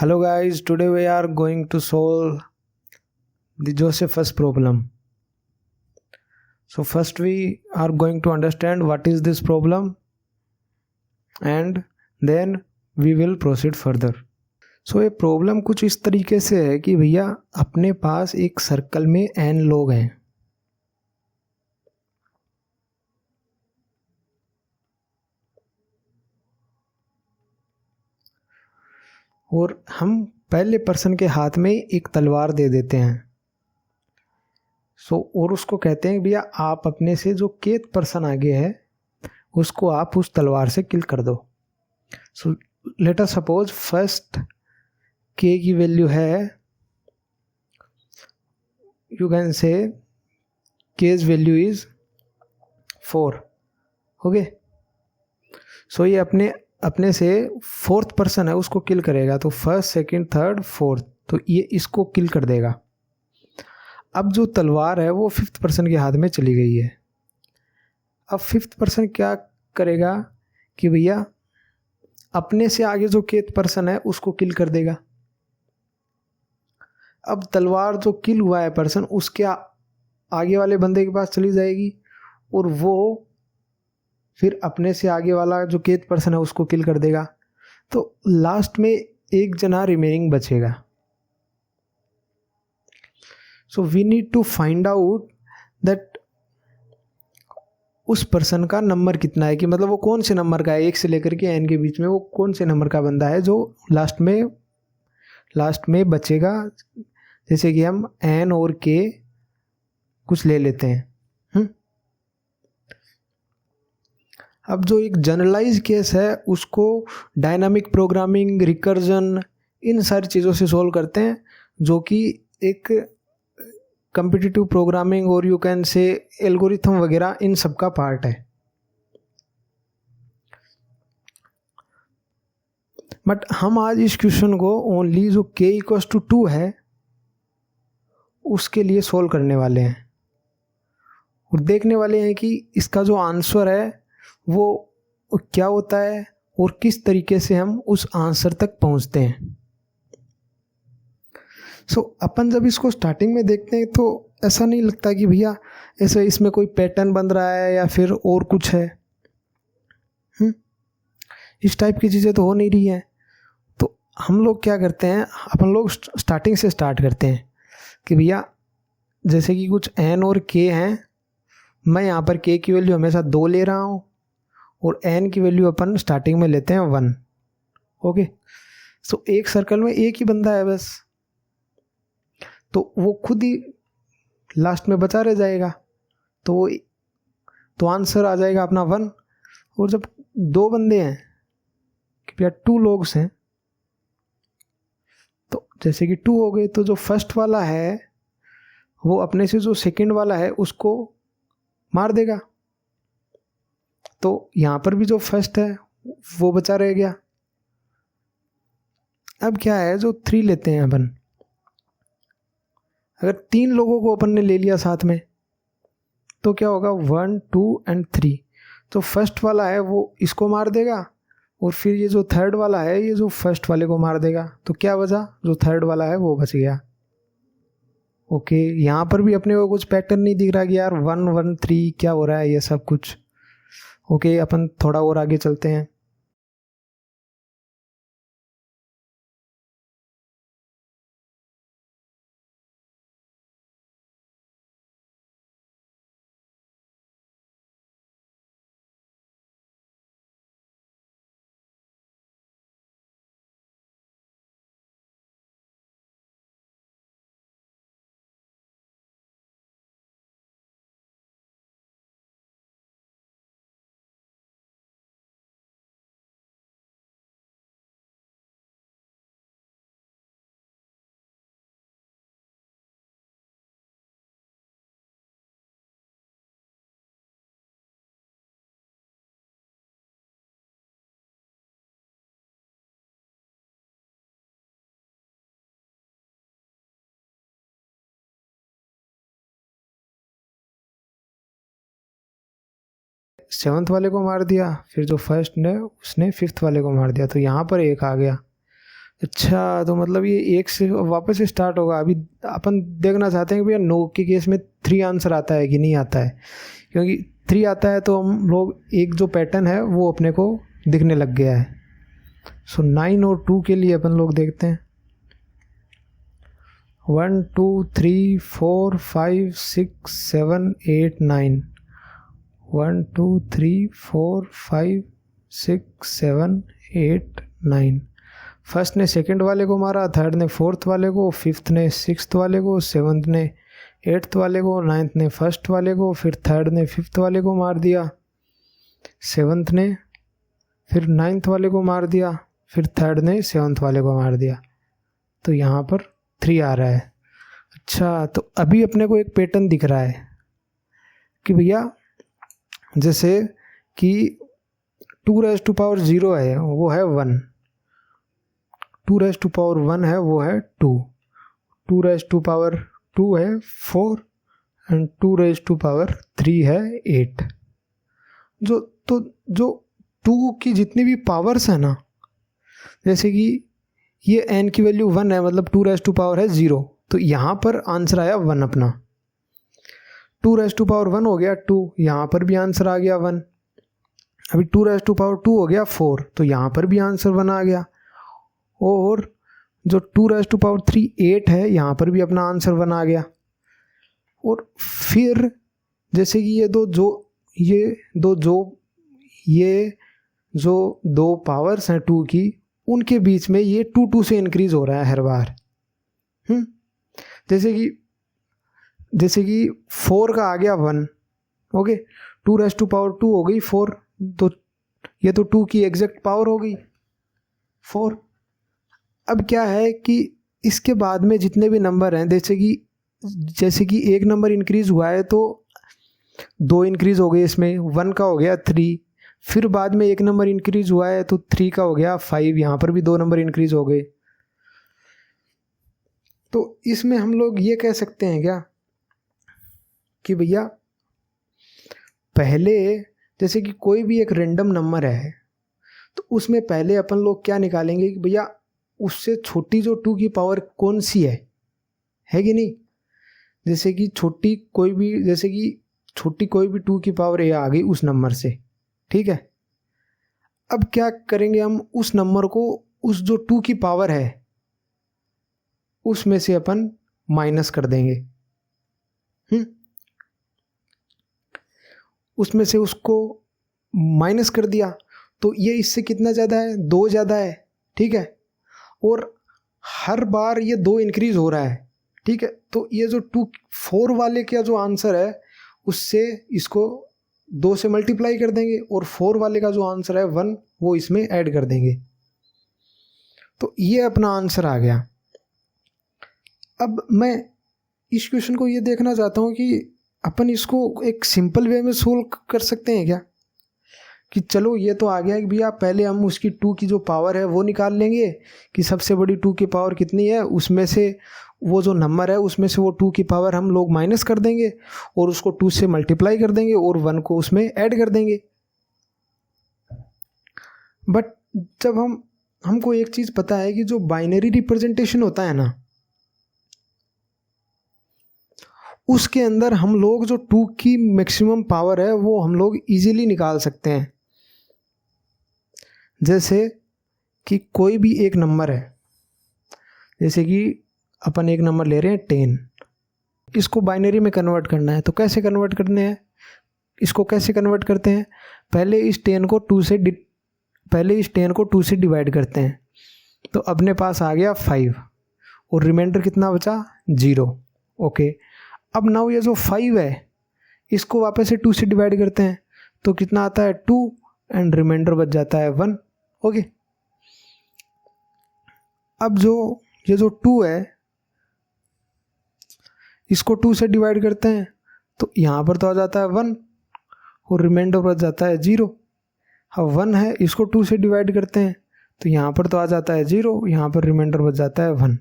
Hello guys, today we are going to solve the Josephus problem. So first we are going to understand what is this problem and then we will proceed further. So ये problem कुछ इस तरीके से है कि भैया अपने पास एक सर्कल में n लोग हैं और हम पहले पर्सन के हाथ में एक तलवार दे देते हैं। और उसको कहते हैं भैया आप अपने से जो केत पर्सन आगे है उसको आप उस तलवार से किल कर दो। So let us suppose first k की वैल्यू है, you can say k's value is 4। Okay, so ये अपने से फोर्थ पर्सन है उसको किल करेगा, तो फर्स्ट सेकंड थर्ड फोर्थ, तो ये इसको किल कर देगा। अब जो तलवार है वो फिफ्थ पर्सन के हाथ में चली गई है। अब फिफ्थ पर्सन क्या करेगा कि भैया अपने से आगे जो केथ पर्सन है उसको किल कर देगा। अब तलवार जो किल हुआ है पर्सन उसके आगे वाले बंदे के पास चली जाएगी और वो फिर अपने से आगे वाला जो केथ पर्सन है उसको किल कर देगा। तो लास्ट में एक जना रिमेनिंग बचेगा। So we need to find out that उस पर्सन का नंबर कितना है, कि मतलब वो कौन से नंबर का है, 1 से लेकर के n के बीच में वो कौन से नंबर का बंदा है जो लास्ट में बचेगा। जैसे कि हम n और k कुछ ले लेते हैं। अब जो एक जनरलाइज केस है उसको डायनामिक प्रोग्रामिंग, रिकर्जन, इन सारी चीज़ों से सोल्व करते हैं, जो कि एक कम्पिटिटिव प्रोग्रामिंग और यू कैन से एल्गोरिथम वगैरह इन सब का पार्ट है। बट हम आज इस क्वेश्चन को ओनली जो k = 2 है उसके लिए सोल्व करने वाले हैं और देखने वाले हैं कि इसका जो आंसर है वो क्या होता है और किस तरीके से हम उस आंसर तक पहुंचते हैं। अपन जब इसको स्टार्टिंग में देखते हैं तो ऐसा नहीं लगता कि भैया ऐसे इसमें कोई पैटर्न बन रहा है या फिर और कुछ है। इस टाइप की चीज़ें तो हो नहीं रही हैं। तो हम लोग क्या करते हैं, अपन लोग स्टार्टिंग से स्टार्ट करते हैं कि भैया जैसे कि कुछ n और k हैं, मैं यहाँ पर k की वैल्यू हमेशा 2 ले रहा हूँ और n की वैल्यू अपन स्टार्टिंग में लेते हैं 1। ओके, सो एक सर्कल में एक ही बंदा है बस, तो वो खुद ही लास्ट में बचा रह जाएगा, तो आंसर आ जाएगा अपना 1। और जब 2 बंदे हैं कि भैया 2 लोग हैं, तो जैसे कि 2 हो गए, तो जो फर्स्ट वाला है वो अपने से जो सेकंड वाला है उसको मार देगा, तो यहाँ पर भी जो फर्स्ट है वो बचा रह गया। अब क्या है, जो 3 लेते हैं अपन, अगर 3 लोगों को अपन ने ले लिया साथ में तो क्या होगा, 1 2 एंड 3। तो फर्स्ट वाला है वो इसको मार देगा और फिर ये जो थर्ड वाला है ये जो फर्स्ट वाले को मार देगा, तो क्या बचा, जो थर्ड वाला है वो बच गया। ओके, यहाँ पर भी अपने को कुछ पैटर्न नहीं दिख रहा कि यार 1 1 3 क्या हो रहा है ये सब कुछ। ओके, अपन थोड़ा और आगे चलते हैं। सेवन्थ वाले को मार दिया, फिर जो फर्स्ट ने उसने फिफ्थ वाले को मार दिया, तो यहाँ पर एक आ गया। अच्छा, तो मतलब ये 1 से वापस से स्टार्ट होगा। अभी अपन देखना चाहते हैं कि भैया नो के केस में 3 आंसर आता है कि नहीं आता है, क्योंकि 3 आता है तो हम लोग एक जो पैटर्न है वो अपने को दिखने लग गया है। सो 9 और 2 के लिए अपन लोग देखते हैं 1 2 3 4 5 6 7 8 9 1 2 3 4 5 6 7 8 9। फर्स्ट ने सेकंड वाले को मारा, थर्ड ने फोर्थ वाले को, फिफ्थ ने सिक्स्थ वाले को, सेवन्थ ने एट्थ वाले को, नाइन्थ ने फर्स्ट वाले को, फिर थर्ड ने फिफ्थ वाले को मार दिया, सेवन्थ ने फिर नाइन्थ वाले को मार दिया, फिर थर्ड ने सेवन्थ वाले को मार दिया। तो यहाँ पर 3 आ रहा है। अच्छा, तो अभी अपने को एक पैटर्न दिख रहा है कि भैया जैसे कि 2⁻0 है वो है 1, 2⁻1 है वो है 2, 2⁻2 है 4 एंड 2⁻3 है 8। जो 2 की जितनी भी पावर्स है ना, जैसे कि ये n की वैल्यू 1 है, मतलब 2⁻ है 0, तो यहाँ पर आंसर आया 1 अपना। 2⁻1 हो गया 2, यहाँ पर भी आंसर आ गया 1। अभी 2⁻2 हो गया 4, तो यहाँ पर भी आंसर 1 आ गया। और जो 2⁻3 8 है, यहाँ पर भी अपना आंसर 1 आ गया। और फिर जैसे कि ये जो दो पावर्स हैं 2 की, उनके बीच में ये 2 से इंक्रीज हो रहा है हर बार। जैसे कि 4 का आ गया 1, ओके, 2⁻2 हो गई 4, तो ये तो 2 की एग्जैक्ट पावर हो गई 4। अब क्या है कि इसके बाद में जितने भी नंबर हैं, जैसे कि एक नंबर इंक्रीज हुआ है तो 2 इंक्रीज हो गए, इसमें 1 का हो गया 3, फिर बाद में एक नंबर इंक्रीज हुआ है तो 3 का हो गया 5, यहाँ पर भी 2 नंबर इंक्रीज हो गए। तो इसमें हम लोग ये कह सकते हैं क्या कि भैया पहले जैसे कि कोई भी एक रैंडम नंबर है तो उसमें पहले अपन लोग क्या निकालेंगे कि भैया उससे छोटी जो 2 की पावर कौन सी है कि नहीं। जैसे कि छोटी कोई भी 2 की पावर ए आ गई उस नंबर से, ठीक है। अब क्या करेंगे हम, उस नंबर को उस जो 2 की पावर है उसमें से अपन माइनस कर देंगे। उसमें से उसको माइनस कर दिया तो ये इससे कितना ज़्यादा है, 2 ज़्यादा है, ठीक है। और हर बार ये 2 इंक्रीज हो रहा है, ठीक है। तो ये जो 4 वाले का जो आंसर है उससे इसको 2 से मल्टीप्लाई कर देंगे, और 4 वाले का जो आंसर है 1 वो इसमें ऐड कर देंगे। तो ये अपना आंसर आ गया। अब मैं इस क्वेश्चन को ये देखना चाहता हूँ कि अपन इसको एक सिंपल वे में सोल्व कर सकते हैं क्या, कि चलो ये तो आ गया कि भैया पहले हम उसकी 2 की जो पावर है वो निकाल लेंगे कि सबसे बड़ी 2 की पावर कितनी है, उसमें से वो जो नंबर है उसमें से वो 2 की पावर हम लोग माइनस कर देंगे और उसको 2 से मल्टीप्लाई कर देंगे और 1 को उसमें ऐड कर देंगे। बट जब हमको एक चीज़ पता है कि जो बाइनरी रिप्रेजेंटेशन होता है ना, उसके अंदर हम लोग जो 2 की मैक्सिमम पावर है वो हम लोग इजीली निकाल सकते हैं। जैसे कि कोई भी एक नंबर है, जैसे कि अपन एक नंबर ले रहे हैं 10, इसको बाइनरी में कन्वर्ट करना है। तो कैसे कन्वर्ट करने हैं, इसको कैसे कन्वर्ट करते हैं, पहले इस 10 को 2 से डिवाइड करते हैं। तो अपने पास आ गया 5 और रिमाइंडर कितना बचा, 0, ओके। अब नाउ ये जो 5 है इसको वापस से 2 से डिवाइड करते हैं तो कितना आता है 2 एंड रिमाइंडर बच जाता है 1, ओके। अब ये जो 2 है इसको 2 से डिवाइड करते हैं तो यहाँ पर तो आ जाता है 1 और रिमाइंडर बच जाता है 0। अब 1 है, इसको 2 से डिवाइड करते हैं तो यहाँ पर तो आ जाता है 0, यहाँ पर रिमाइंडर बच जाता है 1।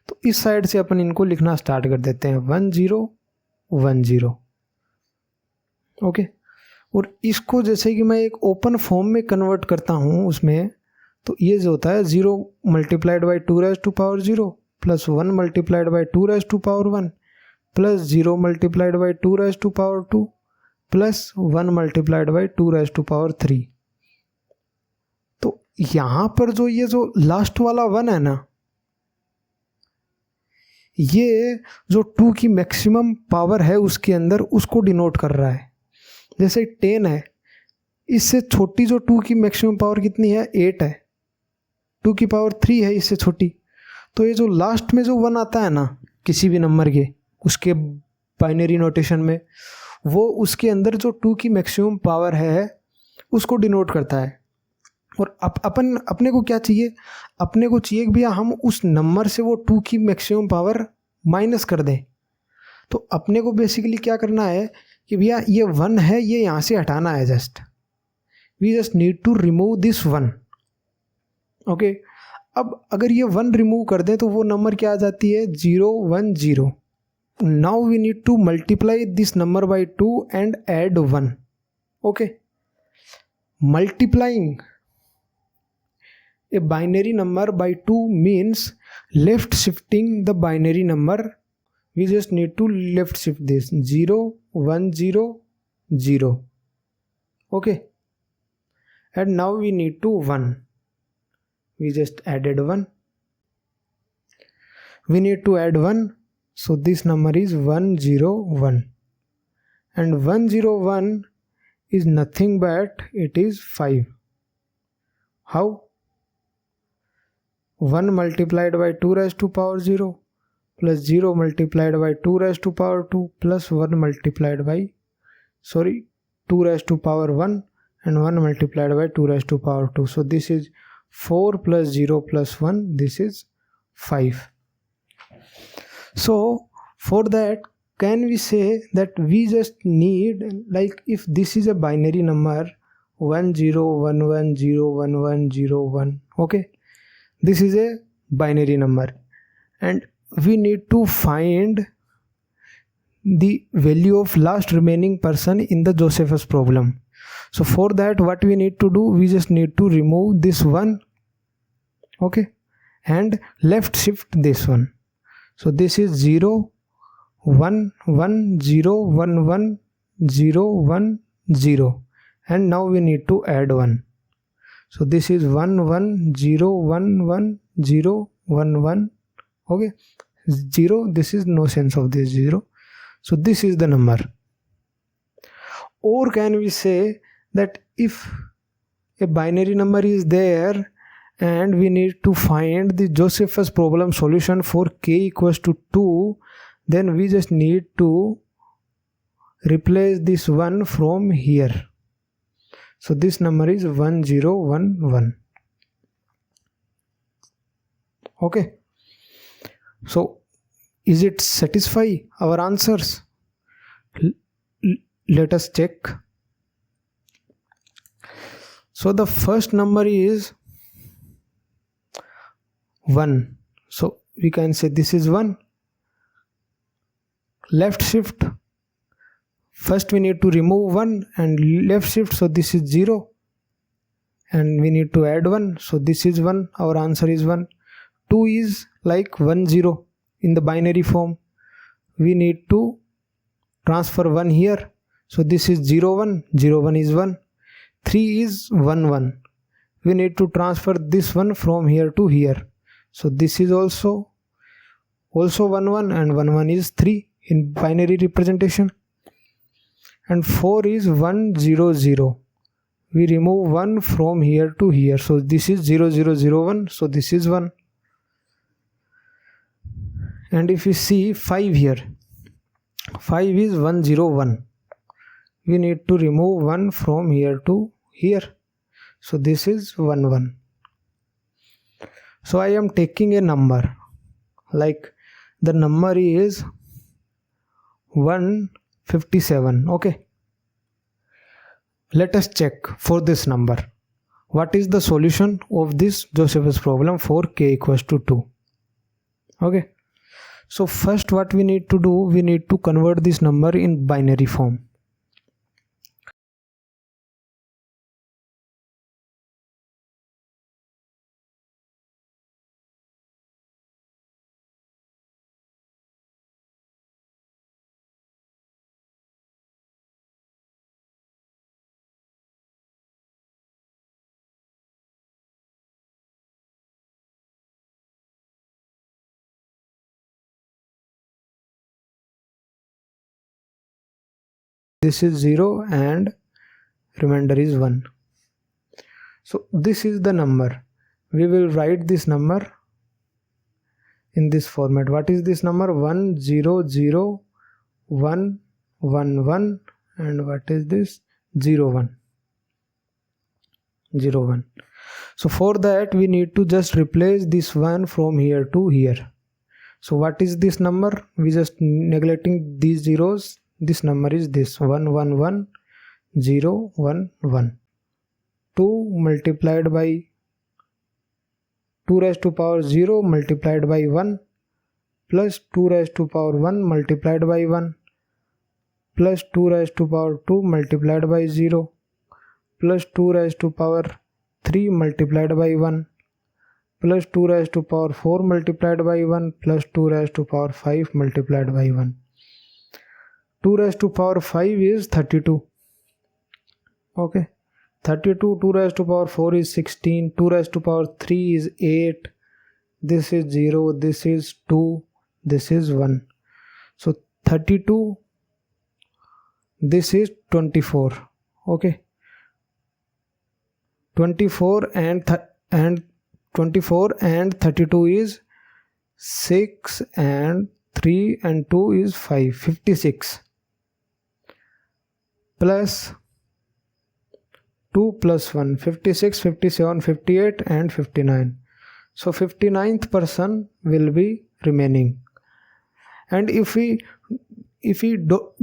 तो इस साइड से अपन इनको लिखना स्टार्ट कर देते हैं 1 0 1 0, ओके। और इसको जैसे कि मैं एक ओपन फॉर्म में कन्वर्ट करता हूँ उसमें, तो ये जो होता है 0 multiplied by 2 raise to power 0 plus 1 multiplied by 2 raise to power 1 plus 0 multiplied by 2 raise to power 2 plus 1 multiplied by 2 raise to power 3। तो यहाँ पर जो ये जो लास्ट वाला 1 है ना, ये जो 2 की मैक्सिमम पावर है उसके अंदर उसको डिनोट कर रहा है। जैसे 10 है, इससे छोटी जो 2 की मैक्सिमम पावर कितनी है, 8 है, 2 की पावर 3 है इससे छोटी। तो ये जो लास्ट में जो 1 आता है ना किसी भी नंबर के, उसके बाइनरी नोटेशन में, वो उसके अंदर जो 2 की मैक्सिमम पावर है उसको डिनोट करता है। और अपने को क्या चाहिए, अपने को चाहिए कि भैया हम उस नंबर से वो 2 की मैक्सिमम पावर माइनस कर दें। तो अपने को बेसिकली क्या करना है कि भैया ये 1 है, ये यहाँ से हटाना है। We just need to remove this 1। Okay, अब अगर ये 1 रिमूव कर दें तो वो नंबर क्या आ जाती है, 0 1 0। Now we need to multiply this number by 2 and add 1। Okay, multiplying a binary number by 2 means left shifting the binary number. We just need to left shift this 0 1 0 0. Okay, and now we need to 1. We just added 1. We need to add 1, so this number is 1 0 1, and 1 0 1 is nothing but it is 5. How? 1 multiplied by 2 raised to power 0 plus 0 multiplied by 2 raised to power 2 plus 1 multiplied by 2 raised to power 1 and 1 multiplied by 2 raised to power 2. So this is 4 plus 0 plus 1, this is 5. So for that, can we say that we just need, like if this is a binary number 1 0 1 1 0 1 1 0 1, okay, this is a binary number and we need to find the value of last remaining person in the Josephus problem. So for that, what we need to do, we just need to remove this 1, okay, and left shift this one. So this is 0 1 1 0 1 1 0 1 0, and now we need to add 1. So this is 1 1 0 1 1 0 1 1, okay, 0, this is no sense of this 0, so this is the number. Or can we say that if a binary number is there and we need to find the Josephus problem solution for k equals to 2, then we just need to replace this 1 from here. So this number is 1 0 1 1. Okay, so is it satisfy our answers? Let us check. So the first number is 1, so we can say this is 1. Left shift, first we need to remove 1 and left shift, so this is 0, and we need to add 1, so this is 1, our answer is 1. 2 is like 1 0 in the binary form, we need to transfer 1 here, so this is 0 1 0 1 is 1. 3 is 1 1, we need to transfer this one from here to here, so this is also 1 1, and 1 1 is 3 in binary representation. And 4 is 1 0 0, we remove 1 from here to here, so this is 0 0 0 1, so this is 1. And if you see 5 here, 5 is 1 0 1, we need to remove 1 from here to here, so this is 1 1. So I am taking a number, like the number is 157. Okay, let us check for this number what is the solution of this Josephus problem for k equals to 2. Okay, so first what we need to do, we need to convert this number in binary form. this is 0 and remainder is 1. So this is the number. We will write this number in this format. What is this number? 1 0 0 1 1 1, and what is this? 0 1 0 1. So for that we need to just replace this 1 from here to here. So what is this number? We just neglecting these zeros. This number is this 1 1 1 0 1 1. 2 multiplied by 2 raised to power 0 multiplied by 1 plus 2 raised to power 1 multiplied by 1 plus 2 raised to power 2 multiplied by 0 plus 2 raised to power 3 multiplied by 1 plus 2 raised to power 4 multiplied by 1 plus 2 raised to power 5 multiplied by 1. 2 raised to power 5 is 32. Okay. 32, 2 raised to power 4 is 16, 2 raised to power 3 is 8, this is 0, this is 2, this is 1. So 32, this is 24. Okay. 24 and 32 is 6 and 3 and 2 is 5, 56 plus 2 plus 1, 56, 57, 58 and 59. So 59th person will be remaining. And if we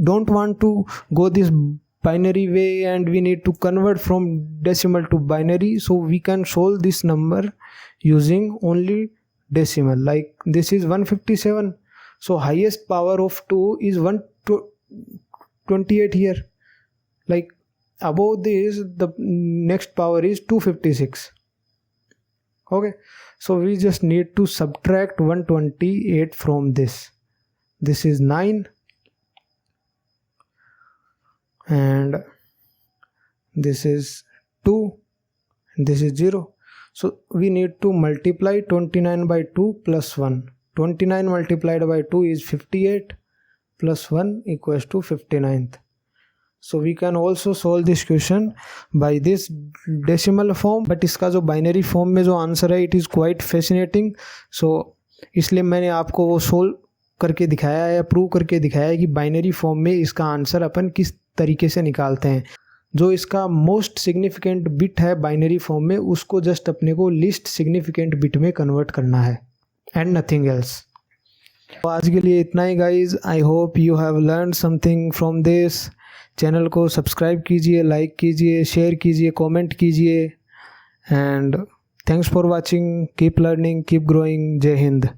don't want to go this binary way and we need to convert from decimal to binary, so we can solve this number using only decimal. Like this is 157. So highest power of 2 is 128 here. Like above this, the next power is 256. Okay, so we just need to subtract 128 from this. This is 9 and this is 2 and this is 0. So we need to multiply 29 by 2 plus 1. 29 multiplied by 2 is 58 plus 1 equals to 59th. So we can also solve this question by this decimal form, but इसका जो binary form में जो answer है, it is quite fascinating. So इसलिए मैंने आपको वो solve करके दिखाया है, प्रूव करके दिखाया है कि बाइनरी फॉर्म में इसका आंसर अपन किस तरीके से निकालते हैं. जो इसका मोस्ट सिग्निफिकेंट बिट है बाइनरी फॉर्म में, उसको जस्ट अपने को लिस्ट सिग्निफिकेंट बिट में कन्वर्ट करना है एंड नथिंग एल्स. तो आज के लिए इतना ही guys. I hope you have learn something from this. Channel को सब्सक्राइब कीजिए, लाइक कीजिए, शेयर कीजिए, कमेंट कीजिए and thanks for watching. Keep learning, keep growing. जय हिंद.